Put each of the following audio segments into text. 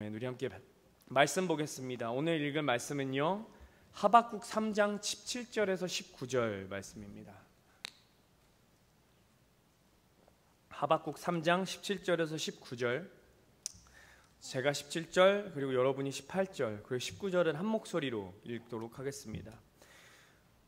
우리 함께 말씀 보겠습니다. 오늘 읽을 말씀은요, 하박국 3장 17절에서 19절 말씀입니다. 하박국 3장 17절에서 19절, 제가 17절 그리고 여러분이 18절 그리고 19절은 한 목소리로 읽도록 하겠습니다.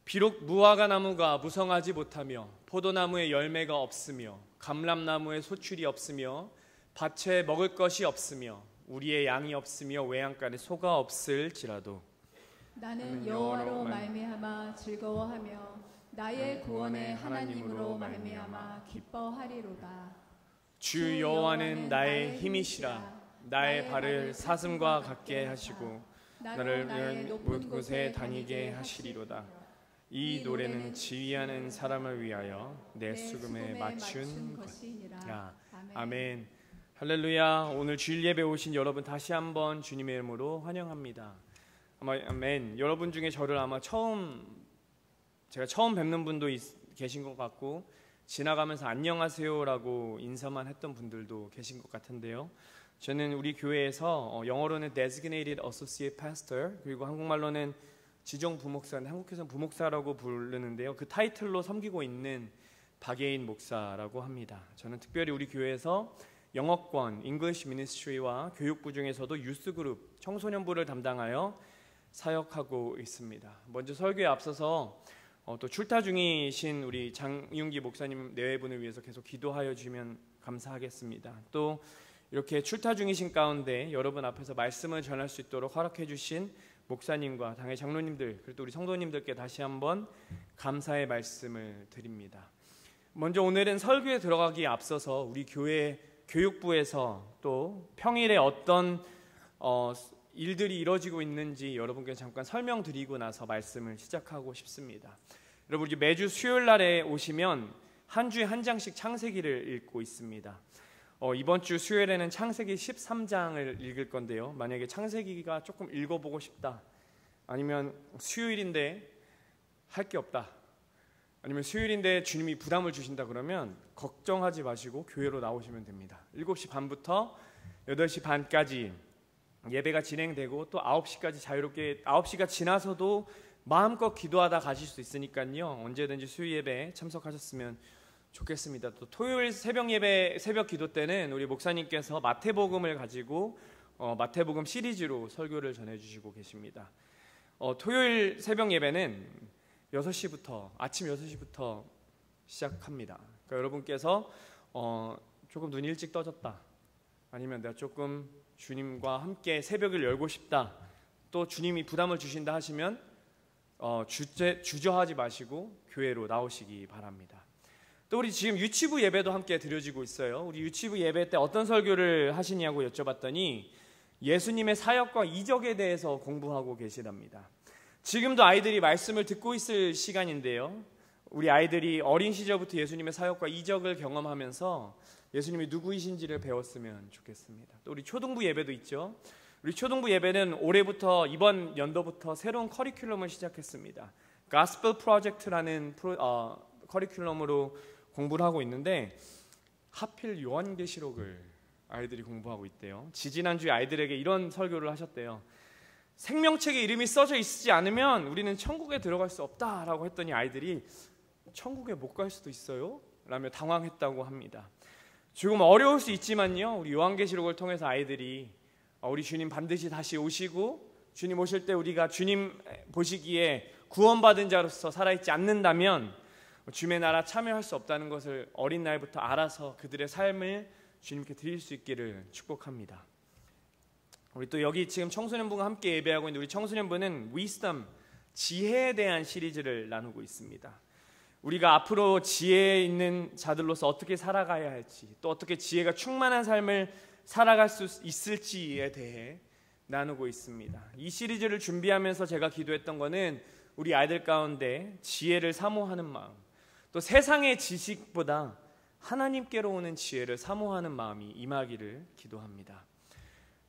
비록 무화과 나무가 무성하지 못하며 포도나무에 열매가 없으며 감람나무에 소출이 없으며 밭에 먹을 것이 없으며 우리의 양이 없으며 외양간에 소가 없을지라도 나는 여호와로 말미암아 즐거워하며 나의 구원의 하나님으로 말미암아 기뻐하리로다. 주 여호와는 나의 힘이시라. 나의 발을 사슴과 같게 하시고 나를 높은 곳에 다니게 하시리로다. 이 노래는 지휘하는 사람을 위하여 내 수금에 맞춘 것이니라. 아멘. 할렐루야. 오늘 주일 예배 오신 여러분 다시 한번 주님의 이름으로 환영합니다. 아멘. 여러분 중에 저를 아마 제가 처음 뵙는 분도 계신 것 같고, 지나가면서 안녕하세요라고 인사만 했던 분들도 계신 것 같은데요. 저는 우리 교회에서 영어로는 Designated Associate Pastor, 그리고 한국말로는 지정 부목사, 한국에서는 부목사라고 부르는데요. 그 타이틀로 섬기고 있는 박예인 목사라고 합니다. 저는 특별히 우리 교회에서 영어권, English Ministry와 교육부 중에서도 유스그룹, 청소년부를 담당하여 사역하고 있습니다. 먼저 설교에 앞서서 또 출타 중이신 우리 장윤기 목사님 내외분을 위해서 계속 기도하여 주시면 감사하겠습니다. 또 이렇게 출타 중이신 가운데 여러분 앞에서 말씀을 전할 수 있도록 허락해 주신 목사님과 당의 장로님들, 그리고 또 우리 성도님들께 다시 한번 감사의 말씀을 드립니다. 먼저 오늘은 설교에 들어가기에 앞서서 우리 교회 교육부에서 또 평일에 어떤 일들이 이루어지고 있는지 여러분께 잠깐 설명드리고 나서 말씀을 시작하고 싶습니다. 여러분, 매주 수요일 날에 오시면 한 주에 한 장씩 창세기를 읽고 있습니다. 이번 주 수요일에는 창세기 13장을 읽을 건데요. 만약에 창세기가 조금 읽어보고 싶다, 아니면 수요일인데 할 게 없다, 아니면 수요일인데 주님이 부담을 주신다 그러면 걱정하지 마시고 교회로 나오시면 됩니다. 7시 반부터 8시 반까지 예배가 진행되고 또 9시까지 자유롭게, 9시가 지나서도 마음껏 기도하다 가실 수 있으니까요. 언제든지 수요 예배에 참석하셨으면 좋겠습니다. 또 토요일 새벽 예배, 새벽 기도 때는 우리 목사님께서 마태복음을 가지고 마태복음 시리즈로 설교를 전해주시고 계십니다. 토요일 새벽 예배는 6시부터, 아침 6시부터 시작합니다. 그러니까 여러분께서 조금 눈이 일찍 떠졌다, 아니면 내가 조금 주님과 함께 새벽을 열고 싶다, 또 주님이 부담을 주신다 하시면 주저하지 마시고 교회로 나오시기 바랍니다. 또 우리 지금 유치부 예배도 함께 드려지고 있어요. 우리 유치부 예배 때 어떤 설교를 하시냐고 여쭤봤더니 예수님의 사역과 이적에 대해서 공부하고 계시답니다. 지금도 아이들이 말씀을 듣고 있을 시간인데요. 우리 아이들이 어린 시절부터 예수님의 사역과 이적을 경험하면서 예수님이 누구이신지를 배웠으면 좋겠습니다. 또 우리 초등부 예배도 있죠. 우리 초등부 예배는 올해부터, 이번 연도부터 새로운 커리큘럼을 시작했습니다. 가스펠 프로젝트라는 커리큘럼으로 공부를 하고 있는데, 하필 요한계시록을 아이들이 공부하고 있대요. 지지난주에 아이들에게 이런 설교를 하셨대요. 생명책에 이름이 써져 있지 않으면 우리는 천국에 들어갈 수 없다라고 했더니 아이들이 천국에 못 갈 수도 있어요? 라며 당황했다고 합니다. 조금 어려울 수 있지만요, 우리 요한계시록을 통해서 아이들이 우리 주님 반드시 다시 오시고, 주님 오실 때 우리가 주님 보시기에 구원받은 자로서 살아있지 않는다면 주님의 나라 참여할 수 없다는 것을 어린 나이부터 알아서 그들의 삶을 주님께 드릴 수 있기를 축복합니다. 우리 또 여기 지금 청소년부가 함께 예배하고 있는데, 우리 청소년부는 Wisdom, 지혜에 대한 시리즈를 나누고 있습니다. 우리가 앞으로 지혜 있는 자들로서 어떻게 살아가야 할지, 또 어떻게 지혜가 충만한 삶을 살아갈 수 있을지에 대해 나누고 있습니다. 이 시리즈를 준비하면서 제가 기도했던 거는 우리 아이들 가운데 지혜를 사모하는 마음, 또 세상의 지식보다 하나님께로 오는 지혜를 사모하는 마음이 임하기를 기도합니다.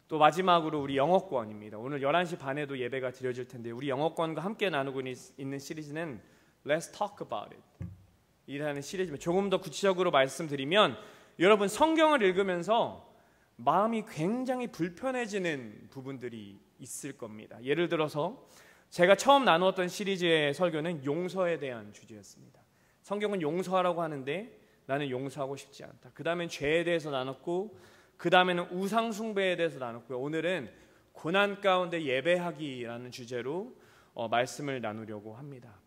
또 마지막으로 우리 영어권입니다. 오늘 11시 반에도 예배가 드려질 텐데, 우리 영어권과 함께 나누고 있는 시리즈는 Let's Talk About It 이라는 시리즈입니다. 조금 더 구체적으로 말씀드리면, 여러분 성경을 읽으면서 마음이 굉장히 불편해지는 부분들이 있을 겁니다. 예를 들어서 제가 처음 나누었던 시리즈의 설교는 용서에 대한 주제였습니다. 성경은 용서하라고 하는데 나는 용서하고 싶지 않다. 그 다음엔 죄에 대해서 나눴고, 그 다음에는 우상 숭배에 대해서 나눴고요. 오늘은 고난 가운데 예배하기라는 주제로 말씀을 나누려고 합니다.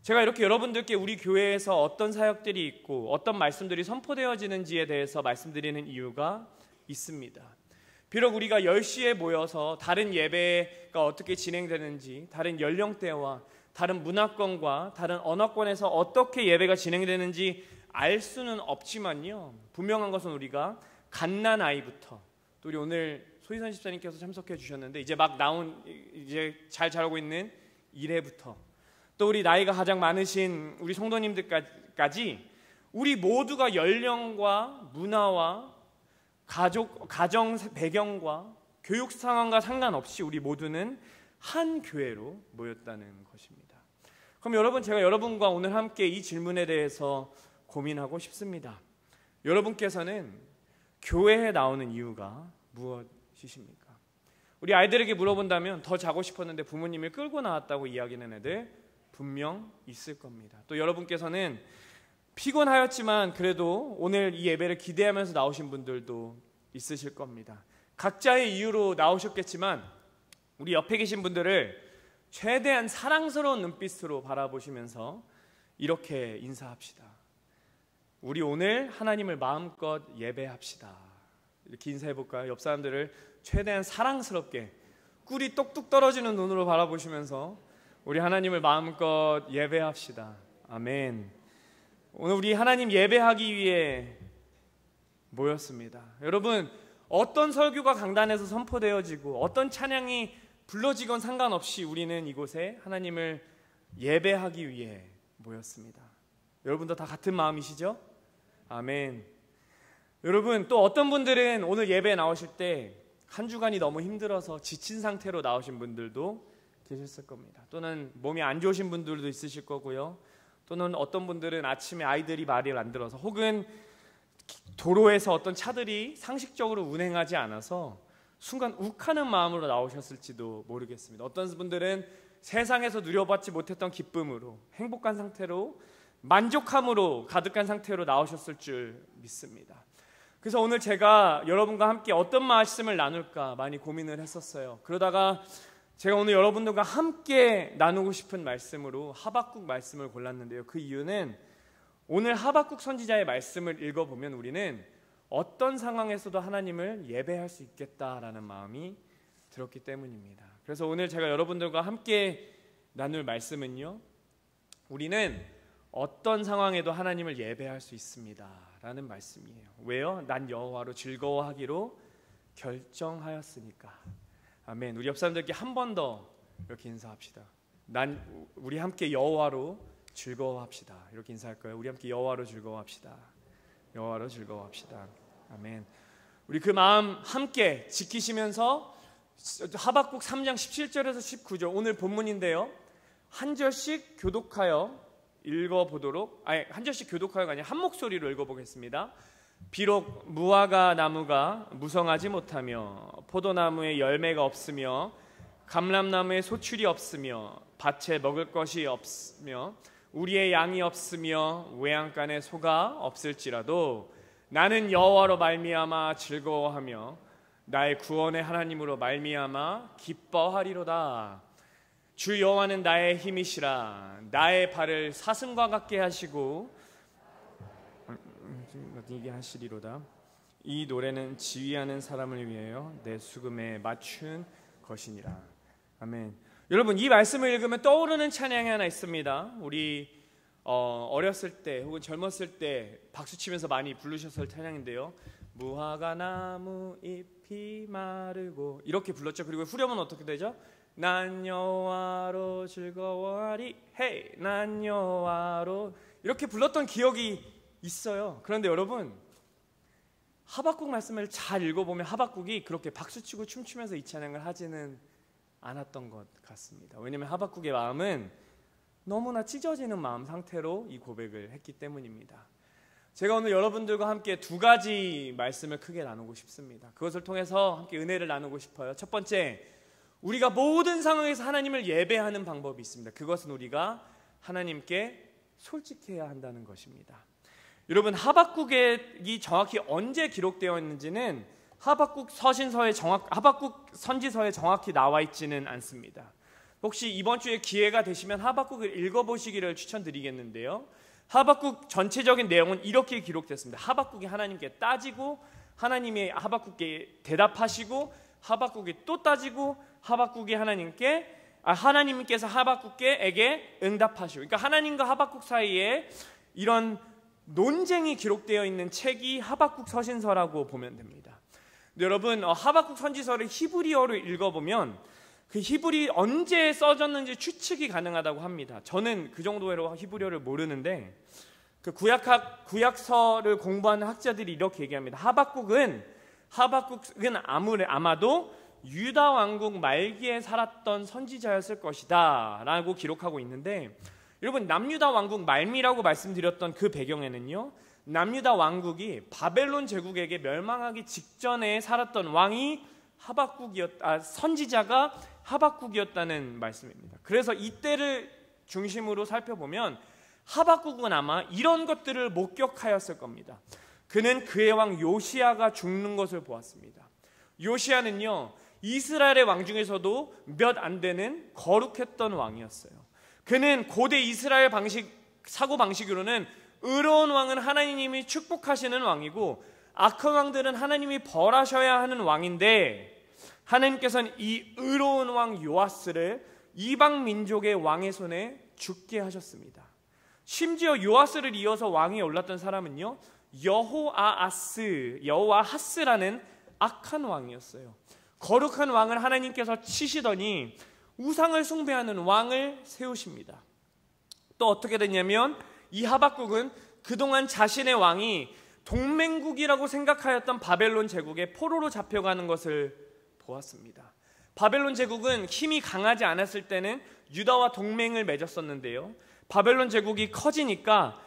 제가 이렇게 여러분들께 우리 교회에서 어떤 사역들이 있고 어떤 말씀들이 선포되어지는지에 대해서 말씀드리는 이유가 있습니다. 비록 우리가 10시에 모여서 다른 예배가 어떻게 진행되는지, 다른 연령대와 다른 문화권과 다른 언어권에서 어떻게 예배가 진행되는지 알 수는 없지만요, 분명한 것은 우리가 갓난아이부터, 또 우리 오늘 소희선 집사님께서 참석해 주셨는데 이제 막 나온, 이제 잘 자라고 있는 1회부터 또 우리 나이가 가장 많으신 우리 성도님들까지 우리 모두가 연령과 문화와 가정 배경과 교육 상황과 상관없이 우리 모두는 한 교회로 모였다는 것입니다. 그럼 여러분, 제가 여러분과 오늘 함께 이 질문에 대해서 고민하고 싶습니다. 여러분께서는 교회에 나오는 이유가 무엇이십니까? 우리 아이들에게 물어본다면 더 자고 싶었는데 부모님을 끌고 나왔다고 이야기하는 애들 분명 있을 겁니다. 또 여러분께서는 피곤하였지만 그래도 오늘 이 예배를 기대하면서 나오신 분들도 있으실 겁니다. 각자의 이유로 나오셨겠지만 우리 옆에 계신 분들을 최대한 사랑스러운 눈빛으로 바라보시면서 이렇게 인사합시다. 우리 오늘 하나님을 마음껏 예배합시다. 이렇게 인사해 볼까요? 옆 사람들을 최대한 사랑스럽게 꿀이 똑똑 떨어지는 눈으로 바라보시면서 우리 하나님을 마음껏 예배합시다. 아멘. 오늘 우리 하나님 예배하기 위해 모였습니다. 여러분, 어떤 설교가 강단에서 선포되어지고 어떤 찬양이 불러지건 상관없이 우리는 이곳에 하나님을 예배하기 위해 모였습니다. 여러분도 다 같은 마음이시죠? 아멘. 여러분, 또 어떤 분들은 오늘 예배에 나오실 때 한 주간이 너무 힘들어서 지친 상태로 나오신 분들도 계셨을 겁니다. 또는 몸이 안 좋으신 분들도 있으실 거고요. 또는 어떤 분들은 아침에 아이들이 말을 안 들어서, 혹은 도로에서 어떤 차들이 상식적으로 운행하지 않아서 순간 욱하는 마음으로 나오셨을지도 모르겠습니다. 어떤 분들은 세상에서 누려받지 못했던 기쁨으로, 행복한 상태로, 만족함으로 가득한 상태로 나오셨을 줄 믿습니다. 그래서 오늘 제가 여러분과 함께 어떤 말씀을 나눌까 많이 고민을 했었어요. 그러다가 제가 오늘 여러분들과 함께 나누고 싶은 말씀으로 하박국 말씀을 골랐는데요. 그 이유는 오늘 하박국 선지자의 말씀을 읽어보면 우리는 어떤 상황에서도 하나님을 예배할 수 있겠다라는 마음이 들었기 때문입니다. 그래서 오늘 제가 여러분들과 함께 나눌 말씀은요, 우리는 어떤 상황에도 하나님을 예배할 수 있습니다 라는 말씀이에요. 왜요? 난 여호와로 즐거워하기로 결정하였으니까. 아멘. 우리 옆 사람들께 한 번 더 이렇게 인사합시다. 우리 함께 여호와로 즐거워합시다. 이렇게 인사할 거예요. 우리 함께 여호와로 즐거워합시다. 여호와로 즐거워합시다. 아멘. 우리 그 마음 함께 지키시면서 하박국 3장 17절에서 19절 오늘 본문인데요, 한 절씩 교독하여 읽어보도록, 한 절씩 교독하여가 아니라 한 목소리로 읽어보겠습니다. 비록 무화과 나무가 무성하지 못하며 포도나무에 열매가 없으며 감람나무에 소출이 없으며 밭에 먹을 것이 없으며 우리의 양이 없으며 외양간에 소가 없을지라도 나는 여호와로 말미암아 즐거워하며 나의 구원의 하나님으로 말미암아 기뻐하리로다. 주 여호와는 나의 힘이시라. 나의 발을 사슴과 같게 하시고 이게 하시리로다. 이 노래는 지휘하는 사람을 위하여 내 수금에 맞춘 것이니라. 아멘. 여러분, 이 말씀을 읽으면 떠오르는 찬양이 하나 있습니다. 우리 어렸을 때 혹은 젊었을 때 박수치면서 많이 부르셨을 찬양인데요, 무화과 나무 잎이 마르고 이렇게 불렀죠. 그리고 후렴은 어떻게 되죠? 난 여호와로 즐거워하리, 헤이, 난 여호와로, 이렇게 불렀던 기억이 있어요. 그런데 여러분, 하박국 말씀을 잘 읽어보면 하박국이 그렇게 박수치고 춤추면서 이 찬양을 하지는 않았던 것 같습니다. 왜냐하면 하박국의 마음은 너무나 찢어지는 마음 상태로 이 고백을 했기 때문입니다. 제가 오늘 여러분들과 함께 두 가지 말씀을 크게 나누고 싶습니다. 그것을 통해서 함께 은혜를 나누고 싶어요. 첫 번째, 우리가 모든 상황에서 하나님을 예배하는 방법이 있습니다. 그것은 우리가 하나님께 솔직해야 한다는 것입니다. 여러분, 하박국이 정확히 언제 기록되어 있는지는 하박국 선지서에 정확히 나와 있지는 않습니다. 혹시 이번 주에 기회가 되시면 하박국을 읽어보시기를 추천드리겠는데요. 하박국 전체적인 내용은 이렇게 기록됐습니다. 하박국이 하나님께 따지고 하나님이 하박국께 대답하시고 하박국이 또 따지고 하나님께서 하박국에게 응답하시고, 그러니까 하나님과 하박국 사이에 이런 논쟁이 기록되어 있는 책이 하박국 서신서라고 보면 됩니다. 근데 여러분, 하박국 선지서를 히브리어로 읽어보면 그 히브리 언제 써졌는지 추측이 가능하다고 합니다. 저는 그 정도로 히브리어를 모르는데 그 구약서를 공부하는 학자들이 이렇게 얘기합니다. 하박국은 아마도 유다 왕국 말기에 살았던 선지자였을 것이다 라고 기록하고 있는데, 여러분, 남유다 왕국 말미라고 말씀드렸던 그 배경에는요, 남유다 왕국이 바벨론 제국에게 멸망하기 직전에 살았던 왕이 선지자가 하박국이었다는 말씀입니다. 그래서 이때를 중심으로 살펴보면 하박국은 아마 이런 것들을 목격하였을 겁니다. 그는 그의 왕 요시야가 죽는 것을 보았습니다. 요시야는요, 이스라엘의 왕 중에서도 몇 안 되는 거룩했던 왕이었어요. 그는 고대 이스라엘 사고방식으로는 의로운 왕은 하나님이 축복하시는 왕이고 악한 왕들은 하나님이 벌하셔야 하는 왕인데, 하나님께서는 이 의로운 왕 요아스를 이방 민족의 왕의 손에 죽게 하셨습니다. 심지어 요아스를 이어서 왕위에 올랐던 사람은요, 여호아하스라는 악한 왕이었어요. 거룩한 왕을 하나님께서 치시더니 우상을 숭배하는 왕을 세우십니다. 또 어떻게 됐냐면 이 하박국은 그동안 자신의 왕이 동맹국이라고 생각하였던 바벨론 제국의 포로로 잡혀가는 것을 보았습니다. 바벨론 제국은 힘이 강하지 않았을 때는 유다와 동맹을 맺었었는데요, 바벨론 제국이 커지니까,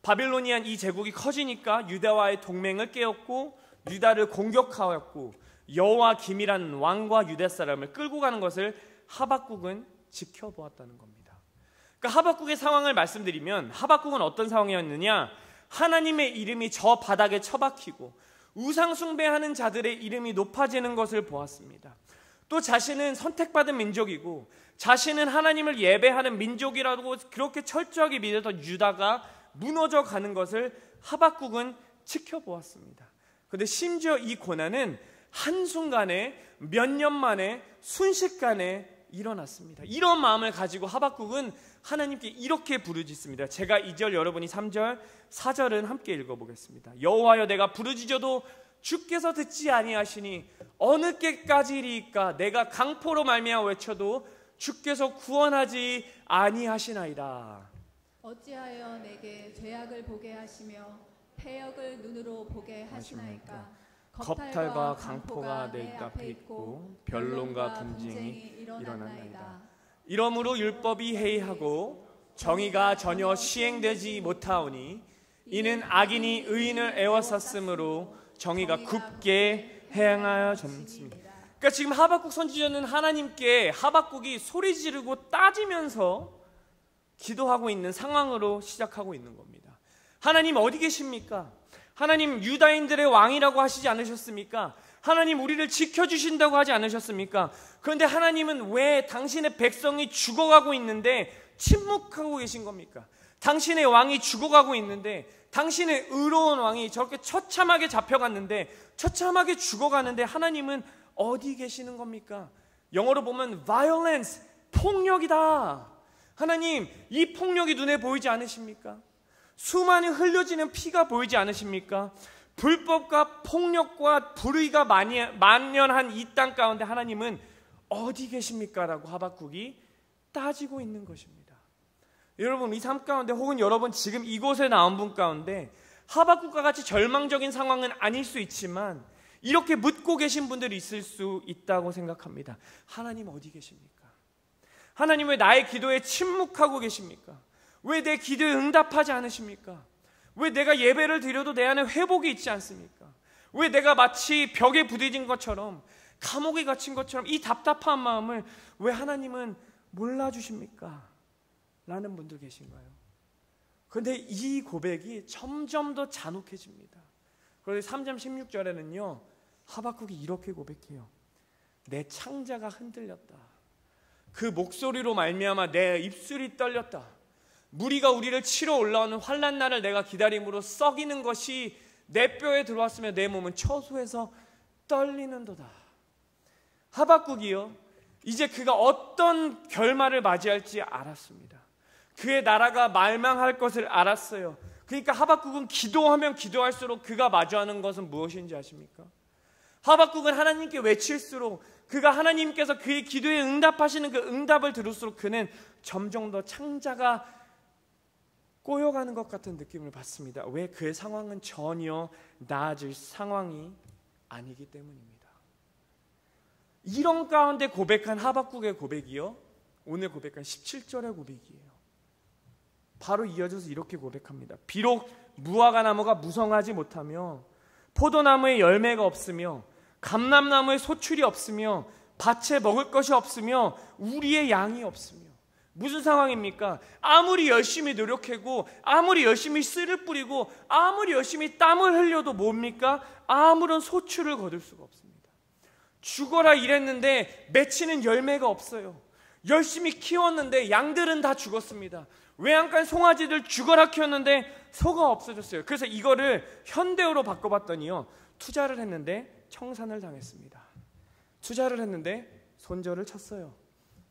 바빌로니안 이 제국이 커지니까 유다와의 동맹을 깨었고 유다를 공격하였고 여호와 김이라는 왕과 유다 사람을 끌고 가는 것을 하박국은 지켜보았다는 겁니다. 그러니까 하박국의 상황을 말씀드리면, 하박국은 어떤 상황이었느냐, 하나님의 이름이 저 바닥에 처박히고 우상 숭배하는 자들의 이름이 높아지는 것을 보았습니다. 또 자신은 선택받은 민족이고 자신은 하나님을 예배하는 민족이라고 그렇게 철저하게 믿었던 유다가 무너져 가는 것을 하박국은 지켜보았습니다. 그런데 심지어 이 고난은 한순간에, 몇 년 만에, 순식간에 일어났습니다. 이런 마음을 가지고 하박국은 하나님께 이렇게 부르짖습니다. 제가 2절, 여러분이 3절, 4절은 함께 읽어보겠습니다. 여호와여, 내가 부르짖어도 주께서 듣지 아니하시니 어느 때까지리이까? 내가 강포로 말미암아 외쳐도 주께서 구원하지 아니하시나이다. 어찌하여 내게 죄악을 보게 하시며 패역을 눈으로 보게 하시나이까? 겁탈과 강포가 내 앞에 있고 변론과 분쟁이 일어나나이다. 이러므로 율법이 해이하고 정의가 전혀 시행되지 못하오니 이는 악인이 의인을 애워쌌으므로 정의가 굳게 행하여 졌습니다. 그러니까 지금 하박국 선지자는 하나님께 하박국이 소리 지르고 따지면서 기도하고 있는 상황으로 시작하고 있는 겁니다. 하나님 어디 계십니까? 하나님 유다인들의 왕이라고 하시지 않으셨습니까? 하나님 우리를 지켜주신다고 하지 않으셨습니까? 그런데 하나님은 왜 당신의 백성이 죽어가고 있는데 침묵하고 계신 겁니까? 당신의 왕이 죽어가고 있는데, 당신의 의로운 왕이 저렇게 처참하게 잡혀갔는데, 처참하게 죽어가는데 하나님은 어디 계시는 겁니까? 영어로 보면 violence, 폭력이다. 하나님, 이 폭력이 눈에 보이지 않으십니까? 수많이 흘려지는 피가 보이지 않으십니까? 불법과 폭력과 불의가 만연한 이 땅 가운데 하나님은 어디 계십니까? 라고 하박국이 따지고 있는 것입니다. 여러분, 이 삶 가운데 혹은 여러분 지금 이곳에 나온 분 가운데 하박국과 같이 절망적인 상황은 아닐 수 있지만 이렇게 묻고 계신 분들이 있을 수 있다고 생각합니다. 하나님 어디 계십니까? 하나님 왜 나의 기도에 침묵하고 계십니까? 왜 내 기도에 응답하지 않으십니까? 왜 내가 예배를 드려도 내 안에 회복이 있지 않습니까? 왜 내가 마치 벽에 부딪힌 것처럼, 감옥에 갇힌 것처럼 이 답답한 마음을 왜 하나님은 몰라주십니까? 라는 분들 계신가요? 그런데 이 고백이 점점 더 잔혹해집니다. 그런데 3장 16절에는요 하박국이 이렇게 고백해요. 내 창자가 흔들렸다. 그 목소리로 말미암아 내 입술이 떨렸다. 무리가 우리를 치러 올라오는 환난 날을 내가 기다림으로 썩이는 것이 내 뼈에 들어왔으며 내 몸은 처소에서 떨리는도다. 하박국이요, 이제 그가 어떤 결말을 맞이할지 알았습니다. 그의 나라가 말망할 것을 알았어요. 그러니까 하박국은 기도하면 기도할수록 그가 마주하는 것은 무엇인지 아십니까? 하박국은 하나님께 외칠수록, 그가 하나님께서 그의 기도에 응답하시는 그 응답을 들을수록 그는 점점 더 창자가 꼬여가는 것 같은 느낌을 받습니다. 왜? 그의 상황은 전혀 나아질 상황이 아니기 때문입니다. 이런 가운데 고백한 하박국의 고백이요, 오늘 고백한 17절의 고백이에요. 바로 이어져서 이렇게 고백합니다. 비록 무화과 나무가 무성하지 못하며 포도나무에 열매가 없으며 감람나무에 소출이 없으며 밭에 먹을 것이 없으며 우리의 양이 없으며. 무슨 상황입니까? 아무리 열심히 노력하고 아무리 열심히 씨를 뿌리고 아무리 열심히 땀을 흘려도 뭡니까? 아무런 소출을 거둘 수가 없습니다. 죽어라 일했는데 맺히는 열매가 없어요. 열심히 키웠는데 양들은 다 죽었습니다. 외양간 송아지들 죽어라 키웠는데 소가 없어졌어요. 그래서 이거를 현대어로 바꿔봤더니요, 투자를 했는데 청산을 당했습니다. 투자를 했는데 손절을 쳤어요.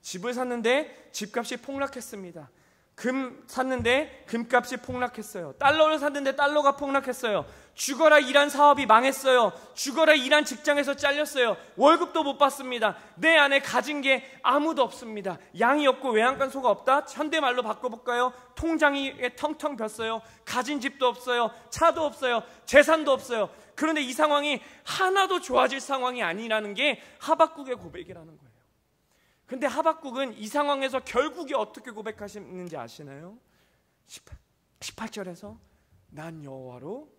집을 샀는데 집값이 폭락했습니다. 금 샀는데 금값이 폭락했어요. 달러를 샀는데 달러가 폭락했어요. 죽어라 일한 사업이 망했어요. 죽어라 일한 직장에서 잘렸어요. 월급도 못 받습니다. 내 안에 가진 게 아무도 없습니다. 양이 없고 외양간 소가 없다? 현대말로 바꿔볼까요? 통장이 텅텅 볐어요. 가진 집도 없어요. 차도 없어요. 재산도 없어요. 그런데 이 상황이 하나도 좋아질 상황이 아니라는 게 하박국의 고백이라는 거예요. 근데 하박국은 이 상황에서 결국에 어떻게 고백하시는지 아시나요? 18절에서 난 여호와로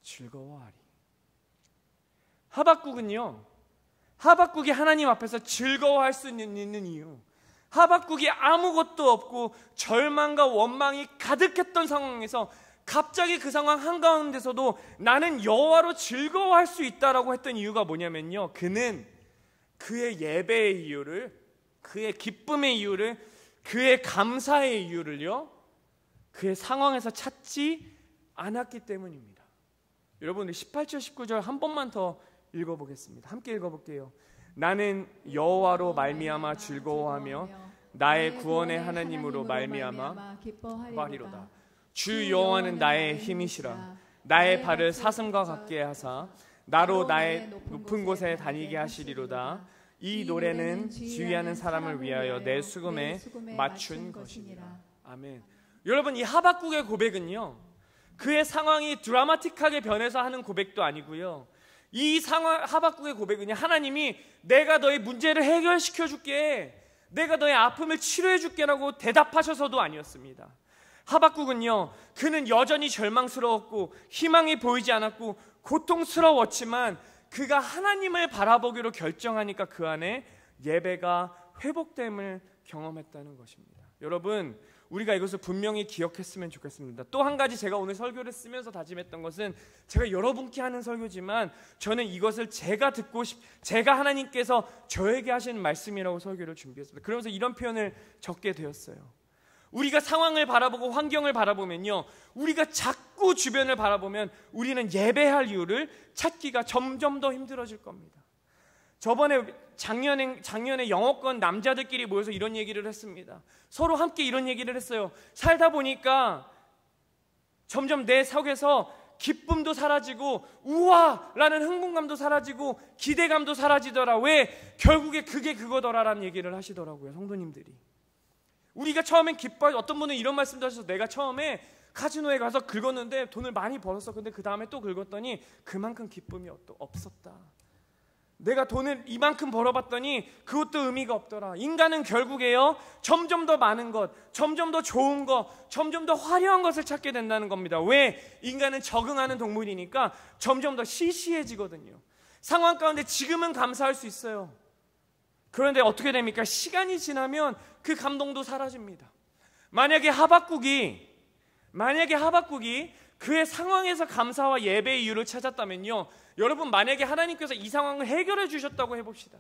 즐거워하리. 하박국은요, 하박국이 하나님 앞에서 즐거워할 수 있는 이유, 하박국이 아무것도 없고 절망과 원망이 가득했던 상황에서 갑자기 그 상황 한가운데서도 나는 여호와로 즐거워할 수 있다라고 했던 이유가 뭐냐면요, 그는 그의 예배의 이유를, 그의 기쁨의 이유를, 그의 감사의 이유를요, 그의 상황에서 찾지 않았기 때문입니다. 여러분, 18절 19절 한 번만 더 읽어보겠습니다. 함께 읽어볼게요. 나는 여호와로 말미암아 즐거워하며 나의 구원의 하나님으로 말미암아 기뻐하리로다. 주 여호와는 나의 힘이시라. 나의 발을 사슴과 같게 하사 나로 나의 높은 곳에 다니게 하시리로다. 이 노래는 지휘하는 사람을 위하여 내 수금에 맞춘 것이니라. 아멘. 여러분, 이 하박국의 고백은요, 그의 상황이 드라마틱하게 변해서 하는 고백도 아니고요, 이 상황, 하박국의 고백은요, 하나님이 내가 너의 문제를 해결시켜 줄게, 내가 너의 아픔을 치료해 줄게라고 대답하셔서도 아니었습니다. 하박국은요, 그는 여전히 절망스러웠고 희망이 보이지 않았고 고통스러웠지만 그가 하나님을 바라보기로 결정하니까 그 안에 예배가 회복됨을 경험했다는 것입니다. 여러분, 우리가 이것을 분명히 기억했으면 좋겠습니다. 또 한 가지 제가 오늘 설교를 쓰면서 다짐했던 것은, 제가 여러분께 하는 설교지만 저는 이것을 제가 하나님께서 저에게 하시는 말씀이라고 설교를 준비했습니다. 그러면서 이런 표현을 적게 되었어요. 우리가 상황을 바라보고 환경을 바라보면요, 우리가 자꾸 주변을 바라보면 우리는 예배할 이유를 찾기가 점점 더 힘들어질 겁니다. 작년에 영어권 남자들끼리 모여서 이런 얘기를 했습니다. 서로 함께 이런 얘기를 했어요. 살다 보니까 점점 내 속에서 기쁨도 사라지고 우와라는 흥분감도 사라지고 기대감도 사라지더라. 왜? 결국에 그게 그거더라라는 얘기를 하시더라고요, 성도님들이. 우리가 처음엔 기뻐, 어떤 분은 이런 말씀도 하셔서, 내가 처음에 카지노에 가서 긁었는데 돈을 많이 벌었어. 근데 그 다음에 또 긁었더니 그만큼 기쁨이 없었다. 내가 돈을 이만큼 벌어봤더니 그것도 의미가 없더라. 인간은 결국에요, 점점 더 많은 것, 점점 더 좋은 것, 점점 더 화려한 것을 찾게 된다는 겁니다. 왜? 인간은 적응하는 동물이니까 점점 더 시시해지거든요. 상황 가운데 지금은 감사할 수 있어요. 그런데 어떻게 됩니까? 시간이 지나면 그 감동도 사라집니다. 만약에 하박국이 그의 상황에서 감사와 예배의 이유를 찾았다면요, 여러분, 만약에 하나님께서 이 상황을 해결해 주셨다고 해봅시다.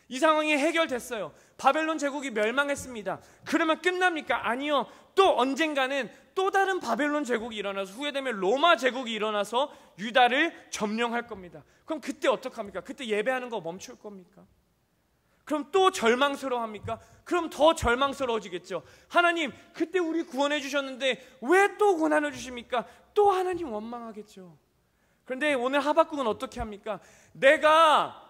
이 상황이 해결됐어요. 바벨론 제국이 멸망했습니다. 그러면 끝납니까? 아니요. 또 언젠가는 또 다른 바벨론 제국이 일어나서 후회되면 로마 제국이 일어나서 유다를 점령할 겁니다. 그럼 그때 어떡합니까? 그때 예배하는 거 멈출 겁니까? 그럼 또 절망스러워합니까? 그럼 더 절망스러워지겠죠. 하나님, 그때 우리 구원해 주셨는데 왜 또 고난을 주십니까? 또 하나님 원망하겠죠. 그런데 오늘 하박국은 어떻게 합니까? 내가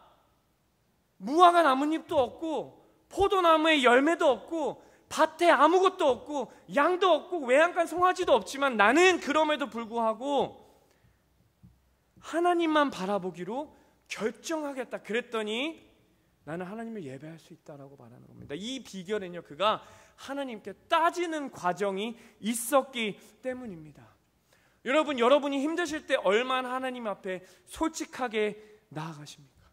무화과 나뭇잎도 없고 포도나무에 열매도 없고 밭에 아무것도 없고 양도 없고 외양간 송아지도 없지만 나는 그럼에도 불구하고 하나님만 바라보기로 결정하겠다. 그랬더니 나는 하나님을 예배할 수 있다라고 말하는 겁니다. 이 비결은요, 그가 하나님께 따지는 과정이 있었기 때문입니다. 여러분, 여러분이 힘드실 때 얼마나 하나님 앞에 솔직하게 나아가십니까?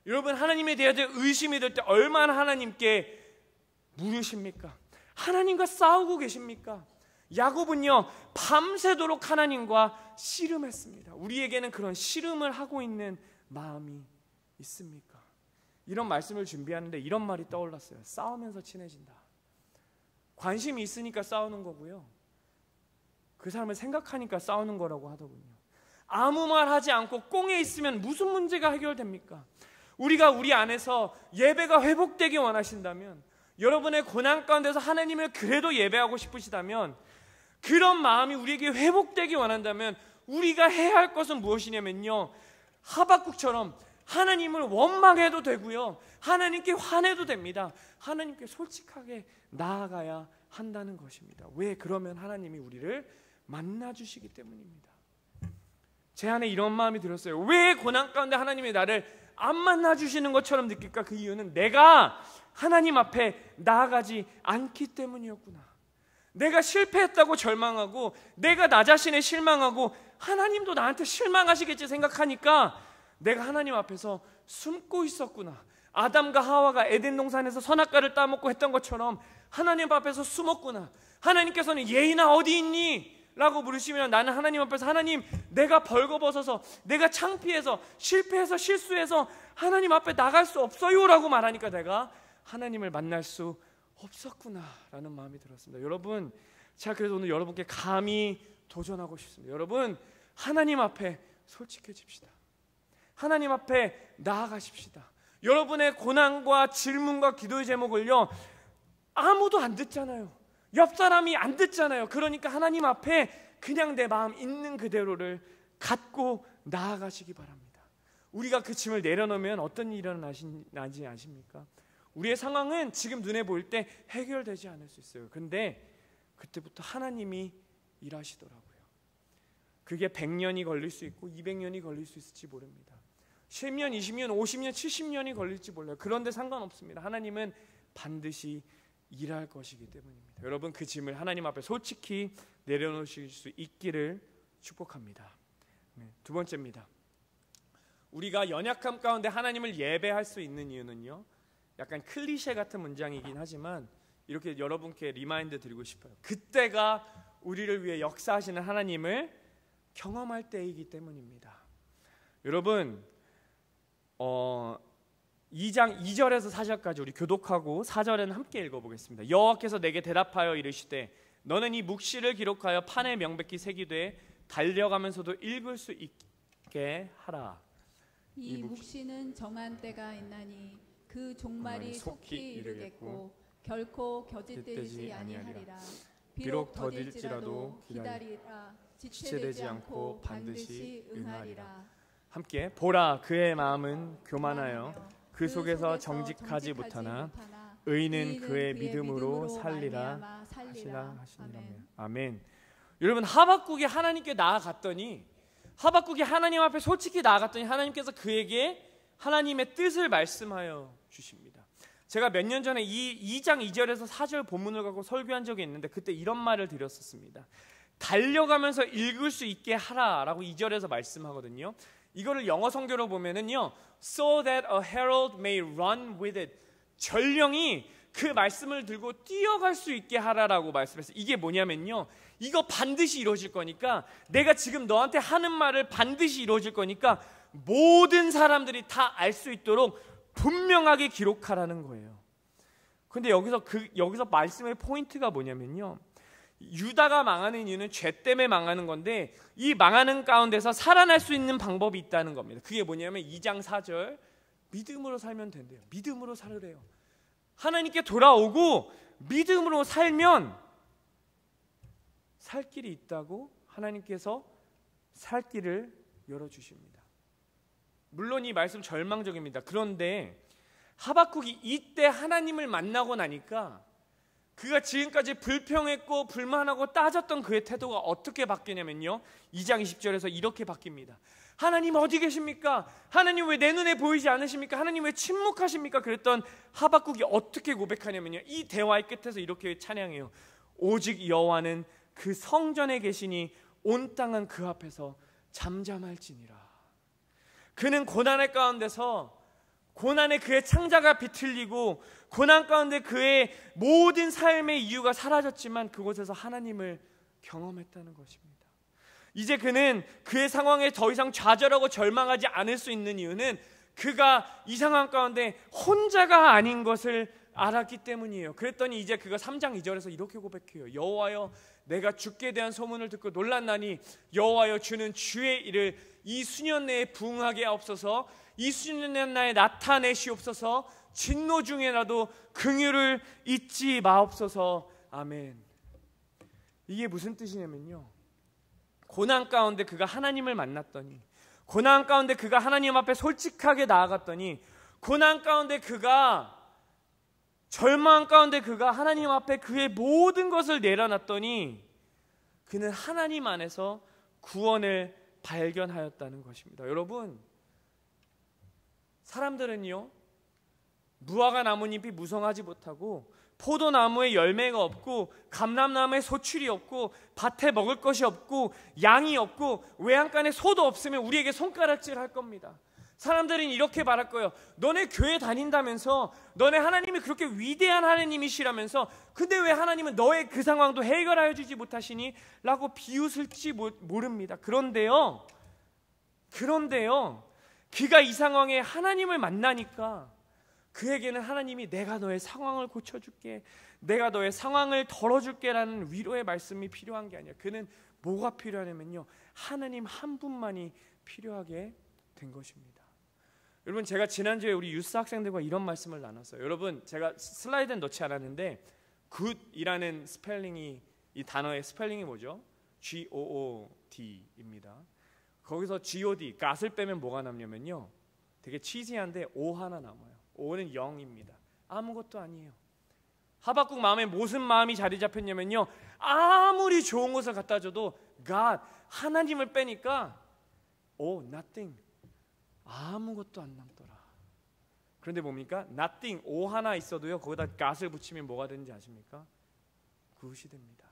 여러분, 하나님에 대해 의심이 될 때 얼마나 하나님께 물으십니까? 하나님과 싸우고 계십니까? 야곱은요, 밤새도록 하나님과 씨름했습니다. 우리에게는 그런 씨름을 하고 있는 마음이 있습니까? 이런 말씀을 준비하는데 이런 말이 떠올랐어요. 싸우면서 친해진다. 관심이 있으니까 싸우는 거고요, 그 사람을 생각하니까 싸우는 거라고 하더군요. 아무 말 하지 않고 꽁에 있으면 무슨 문제가 해결됩니까? 우리가 우리 안에서 예배가 회복되기 원하신다면, 여러분의 고난 가운데서 하나님을 그래도 예배하고 싶으시다면, 그런 마음이 우리에게 회복되기 원한다면 우리가 해야 할 것은 무엇이냐면요, 하박국처럼 하나님을 원망해도 되고요, 하나님께 화내도 됩니다. 하나님께 솔직하게 나아가야 한다는 것입니다. 왜? 그러면 하나님이 우리를 만나주시기 때문입니다. 제 안에 이런 마음이 들었어요. 왜 고난 가운데 하나님이 나를 안 만나주시는 것처럼 느낄까? 그 이유는 내가 하나님 앞에 나아가지 않기 때문이었구나. 내가 실패했다고 절망하고 내가 나 자신에 실망하고 하나님도 나한테 실망하시겠지 생각하니까 내가 하나님 앞에서 숨고 있었구나. 아담과 하와가 에덴 동산에서 선악과를 따먹고 했던 것처럼 하나님 앞에서 숨었구나. 하나님께서는 예인아 어디 있니? 라고 물으시면 나는 하나님 앞에서 하나님, 내가 벌거벗어서 내가 창피해서 실패해서 실수해서 하나님 앞에 나갈 수 없어요 라고 말하니까 내가 하나님을 만날 수 없었구나 라는 마음이 들었습니다. 여러분, 제가 그래서 오늘 여러분께 감히 도전하고 싶습니다. 여러분, 하나님 앞에 솔직해집시다. 하나님 앞에 나아가십시다. 여러분의 고난과 질문과 기도의 제목을요, 아무도 안 듣잖아요. 옆 사람이 안 듣잖아요. 그러니까 하나님 앞에 그냥 내 마음 있는 그대로를 갖고 나아가시기 바랍니다. 우리가 그 짐을 내려놓으면 어떤 일이 일어나지 아십니까? 우리의 상황은 지금 눈에 보일 때 해결되지 않을 수 있어요. 근데 그때부터 하나님이 일하시더라고요. 그게 100년이 걸릴 수 있고 200년이 걸릴 수 있을지 모릅니다. 10년, 20년, 50년, 70년이 걸릴지 몰라요. 그런데 상관없습니다. 하나님은 반드시 일할 것이기 때문입니다. 여러분, 그 짐을 하나님 앞에 솔직히 내려놓으실 수 있기를 축복합니다. 두 번째입니다. 우리가 연약함 가운데 하나님을 예배할 수 있는 이유는요, 약간 클리셰 같은 문장이긴 하지만 이렇게 여러분께 리마인드 드리고 싶어요. 그때가 우리를 위해 역사하시는 하나님을 경험할 때이기 때문입니다. 여러분, 2장 2절에서 4절까지 우리 교독하고 4절에는 함께 읽어보겠습니다. 여호와께서 내게 대답하여 이르시되 너는 이 묵시를 기록하여 판에 명백히 새기되 달려가면서도 읽을 수 있게 하라. 이 묵시는 정한 때가 있나니 그 종말이 속히 이르겠고 결코 겨짓되지 아니하리라. 비록 더딜지라도 기다리라. 지체되지 않고 반드시 응하리라. 함께 보라, 그의 마음은 교만하여 그 속에서 정직하지 못하나 의인은 그의 믿음으로 살리라 하시라. 아멘. 여러분, 하박국이 하나님께 나아갔더니, 하박국이 하나님 앞에 솔직히 나아갔더니 하나님께서 그에게 하나님의 뜻을 말씀하여 주십니다. 제가 몇 년 전에 이 2장 2절에서 4절 본문을 갖고 설교한 적이 있는데 그때 이런 말을 드렸었습니다. 달려가면서 읽을 수 있게 하라라고 2절에서 말씀하거든요. 이거를 영어 성경으로 보면은요, so that a herald may run with it. 전령이 그 말씀을 들고 뛰어갈 수 있게 하라라고 말씀했어요. 이게 뭐냐면요, 이거 반드시 이루어질 거니까, 내가 지금 너한테 하는 말을 반드시 이루어질 거니까 모든 사람들이 다 알 수 있도록 분명하게 기록하라는 거예요. 근데 여기서 말씀의 포인트가 뭐냐면요, 유다가 망하는 이유는 죄 때문에 망하는 건데, 이 망하는 가운데서 살아날 수 있는 방법이 있다는 겁니다. 그게 뭐냐면 2장 4절, 믿음으로 살면 된대요. 믿음으로 살으래요. 하나님께 돌아오고 믿음으로 살면 살 길이 있다고 하나님께서 살 길을 열어주십니다. 물론 이 말씀 절망적입니다. 그런데 하박국이 이때 하나님을 만나고 나니까 그가 지금까지 불평했고 불만하고 따졌던 그의 태도가 어떻게 바뀌냐면요, 2장 20절에서 이렇게 바뀝니다. 하나님 어디 계십니까? 하나님 왜 내 눈에 보이지 않으십니까? 하나님 왜 침묵하십니까? 그랬던 하박국이 어떻게 고백하냐면요, 이 대화의 끝에서 이렇게 찬양해요. 오직 여호와는 그 성전에 계시니 온 땅은 그 앞에서 잠잠할지니라. 그는 고난의 가운데서, 고난에 그의 창자가 비틀리고 고난 가운데 그의 모든 삶의 이유가 사라졌지만 그곳에서 하나님을 경험했다는 것입니다. 이제 그는 그의 상황에 더 이상 좌절하고 절망하지 않을 수 있는 이유는 그가 이 상황 가운데 혼자가 아닌 것을 알았기 때문이에요. 그랬더니 이제 그가 3장 2절에서 이렇게 고백해요. 여호와여, 내가 주께 대한 소문을 듣고 놀랐나니 여호와여, 주는 주의 일을 이 수년 내에 부응하게 하옵소서. 이 수년 내에 나타내시옵소서. 진노 중에라도 긍휼을 잊지 마옵소서. 아멘. 이게 무슨 뜻이냐면요, 고난 가운데 그가 하나님을 만났더니, 고난 가운데 그가 하나님 앞에 솔직하게 나아갔더니, 고난 가운데 그가, 절망 가운데 그가 하나님 앞에 그의 모든 것을 내려놨더니 그는 하나님 안에서 구원을 발견하였다는 것입니다. 여러분, 사람들은요, 무화과 나뭇잎이 무성하지 못하고 포도나무에 열매가 없고 감람나무에 소출이 없고 밭에 먹을 것이 없고 양이 없고 외양간에 소도 없으면 우리에게 손가락질 할 겁니다. 사람들은 이렇게 말할 거예요. 너네 교회 다닌다면서, 너네 하나님이 그렇게 위대한 하나님이시라면서 근데 왜 하나님은 너의 그 상황도 해결하여 주지 못하시니? 라고 비웃을지 모릅니다. 그런데요, 그가 이 상황에 하나님을 만나니까 그에게는 하나님이 내가 너의 상황을 고쳐줄게, 내가 너의 상황을 덜어줄게 라는 위로의 말씀이 필요한 게 아니야. 그는 뭐가 필요하냐면요, 하나님 한 분만이 필요하게 된 것입니다. 여러분, 제가 지난주에 우리 유스 학생들과 이런 말씀을 나눴어요. 여러분, 제가 슬라이드는 넣지 않았는데 굿이라는 스펠링이, 이 단어의 스펠링이 뭐죠? G-O-O-D입니다. 거기서 G-O-D, 갓을 빼면 뭐가 남냐면요, 되게 치지한데 O 하나 남아요. O는 0입니다. 아무것도 아니에요. 하박국 마음에 무슨 마음이 자리 잡혔냐면요, 아무리 좋은 것을 갖다 줘도 God, 하나님을 빼니까 nothing, 아무것도 안 남더라. 그런데 뭡니까? nothing, O 하나 있어도요, 거기다 God을 붙이면 뭐가 되는지 아십니까? 굿이 됩니다.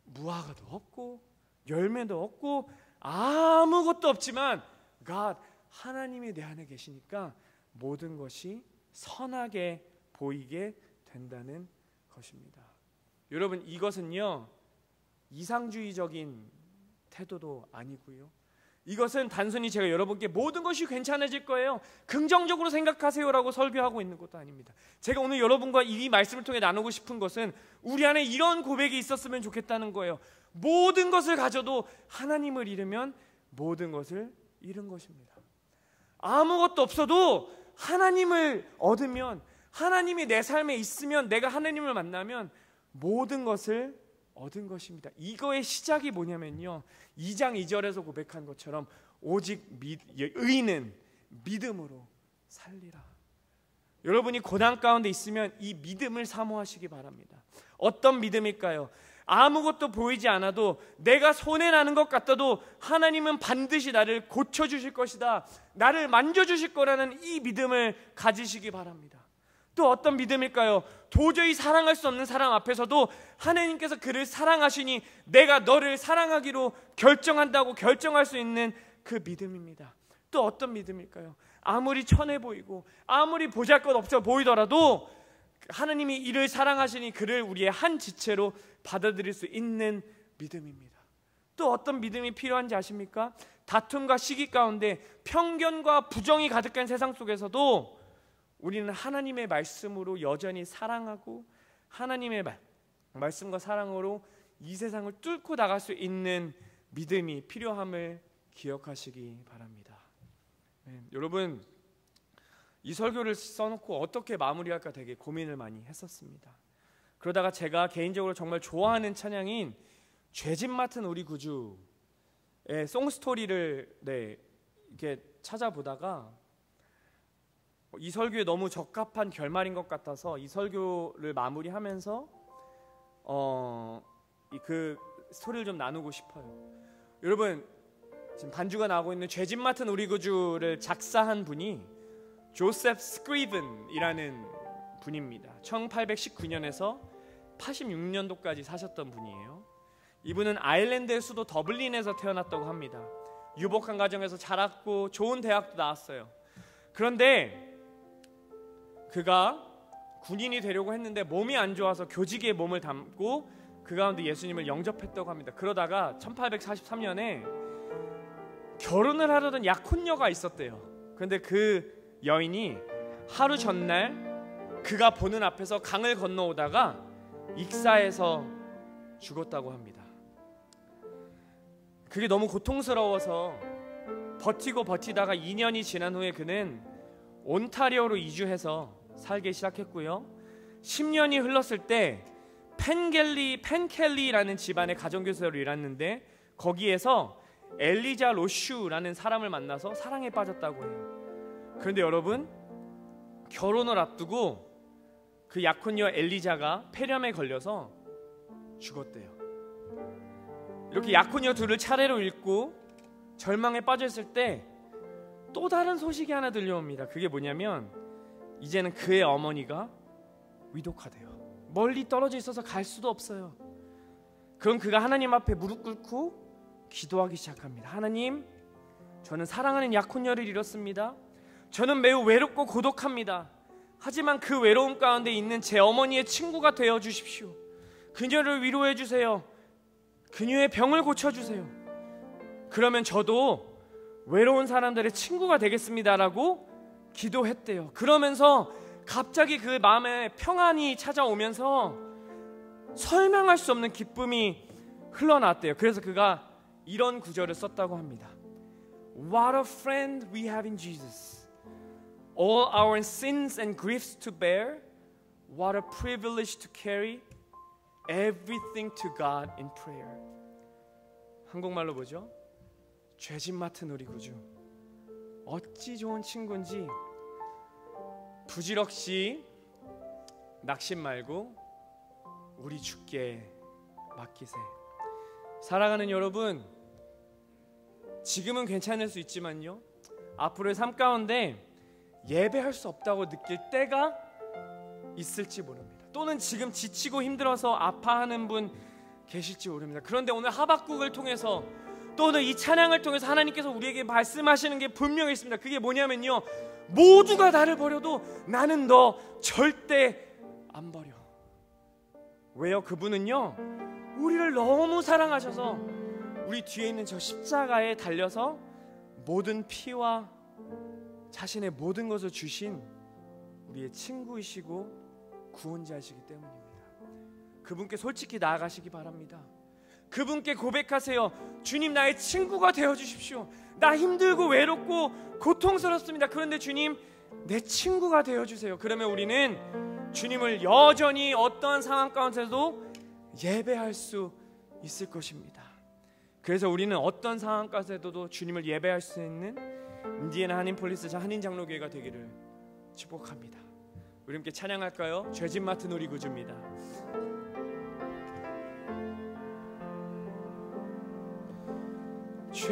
무화과도 없고 열매도 없고 아무것도 없지만 God, 하나님이 내 안에 계시니까 모든 것이 선하게 보이게 된다는 것입니다. 여러분, 이것은요, 이상주의적인 태도도 아니고요, 이것은 단순히 제가 여러분께 모든 것이 괜찮아질 거예요, 긍정적으로 생각하세요라고 설교하고 있는 것도 아닙니다. 제가 오늘 여러분과 이 말씀을 통해 나누고 싶은 것은 우리 안에 이런 고백이 있었으면 좋겠다는 거예요. 모든 것을 가져도 하나님을 잃으면 모든 것을 잃은 것입니다. 아무것도 없어도 하나님을 얻으면, 하나님이 내 삶에 있으면, 내가 하나님을 만나면 모든 것을 얻은 것입니다. 이거의 시작이 뭐냐면요, 2장 2절에서 고백한 것처럼 오직 의인은 믿음으로 살리라. 여러분이 고난 가운데 있으면 이 믿음을 사모하시기 바랍니다. 어떤 믿음일까요? 아무것도 보이지 않아도 내가 손해나는 것 같아도 하나님은 반드시 나를 고쳐주실 것이다, 나를 만져주실 거라는 이 믿음을 가지시기 바랍니다. 또 어떤 믿음일까요? 도저히 사랑할 수 없는 사람 앞에서도 하나님께서 그를 사랑하시니 내가 너를 사랑하기로 결정한다고 결정할 수 있는 그 믿음입니다. 또 어떤 믿음일까요? 아무리 천해 보이고 아무리 보잘것없어 보이더라도 하나님이 이를 사랑하시니 그를 우리의 한 지체로 받아들일 수 있는 믿음입니다. 또 어떤 믿음이 필요한지 아십니까? 다툼과 시기 가운데 편견과 부정이 가득한 세상 속에서도 우리는 하나님의 말씀으로 여전히 사랑하고 하나님의 말씀과 사랑으로 이 세상을 뚫고 나갈 수 있는 믿음이 필요함을 기억하시기 바랍니다. 여러분, 이 설교를 써놓고 어떻게 마무리할까 되게 고민을 많이 했었습니다. 그러다가 제가 개인적으로 정말 좋아하는 찬양인 죄짐 맡은 우리 구주의 송스토리를 이렇게 찾아보다가 이 설교에 너무 적합한 결말인 것 같아서 이 설교를 마무리하면서 그 스토리를 좀 나누고 싶어요. 여러분, 지금 반주가 나오고 있는 죄짐 맡은 우리 구주를 작사한 분이 조셉 스크리븐이라는 분입니다. 1819년에서 86년도까지 사셨던 분이에요. 이분은 아일랜드의 수도 더블린에서 태어났다고 합니다. 유복한 가정에서 자랐고 좋은 대학도 나왔어요. 그런데 그가 군인이 되려고 했는데 몸이 안 좋아서 교직에 몸을 담고 그 가운데 예수님을 영접했다고 합니다. 그러다가 1843년에 결혼을 하려던 약혼녀가 있었대요. 그런데 그 여인이 하루 전날 그가 보는 앞에서 강을 건너오다가 익사해서 죽었다고 합니다. 그게 너무 고통스러워서 버티다가 2년이 지난 후에 그는 온타리오로 이주해서 살기 시작했고요. 10년이 흘렀을 때 펜켈리라는 집안의 가정교사로 일했는데 거기에서 엘리자 로슈라는 사람을 만나서 사랑에 빠졌다고 해요. 그런데 여러분, 결혼을 앞두고 그 약혼녀 엘리자가 폐렴에 걸려서 죽었대요. 이렇게 약혼녀 둘을 차례로 잃고 절망에 빠져있을 때 또 다른 소식이 하나 들려옵니다. 그게 뭐냐면 이제는 그의 어머니가 위독하대요. 멀리 떨어져 있어서 갈 수도 없어요. 그럼 그가 하나님 앞에 무릎 꿇고 기도하기 시작합니다. 하나님, 저는 사랑하는 약혼녀를 잃었습니다. 저는 매우 외롭고 고독합니다. 하지만 그 외로움 가운데 있는 제 어머니의 친구가 되어 주십시오. 그녀를 위로해 주세요. 그녀의 병을 고쳐주세요. 그러면 저도 외로운 사람들의 친구가 되겠습니다라고 기도했대요. 그러면서 갑자기 그 마음에 평안이 찾아오면서 설명할 수 없는 기쁨이 흘러나왔대요. 그래서 그가 이런 구절을 썼다고 합니다. What a friend we have in Jesus. All our sins and griefs to bear. What a privilege to carry everything to God in prayer. 한국말로 뭐죠? 죄짐 맡은 우리 구주. 어찌 좋은 친구인지 부질없이 낙심 말고 우리 주께 맡기세. 사랑하는 여러분, 지금은 괜찮을 수 있지만요, 앞으로의 삶 가운데 예배할 수 없다고 느낄 때가 있을지 모릅니다. 또는 지금 지치고 힘들어서 아파하는 분 계실지 모릅니다. 그런데 오늘 하박국을 통해서 또는 이 찬양을 통해서 하나님께서 우리에게 말씀하시는 게 분명히 있습니다. 그게 뭐냐면요, 모두가 나를 버려도 나는 너 절대 안 버려. 왜요? 그분은요, 우리를 너무 사랑하셔서 우리 뒤에 있는 저 십자가에 달려서 모든 피와 자신의 모든 것을 주신 우리의 친구이시고 구원자이시기 때문입니다. 그분께 솔직히 나아가시기 바랍니다. 그분께 고백하세요. 주님, 나의 친구가 되어주십시오. 나 힘들고 외롭고 고통스럽습니다. 그런데 주님, 내 친구가 되어주세요. 그러면 우리는 주님을 여전히 어떠한 상황 가운데서도 예배할 수 있을 것입니다. 그래서 우리는 어떤 상황 가운데서도 주님을 예배할 수 있는 인디애나 한인폴리스 한인장로교회가 되기를 축복합니다. 우리 함께 찬양할까요? 죄짐 맡은 우리 구주입니다.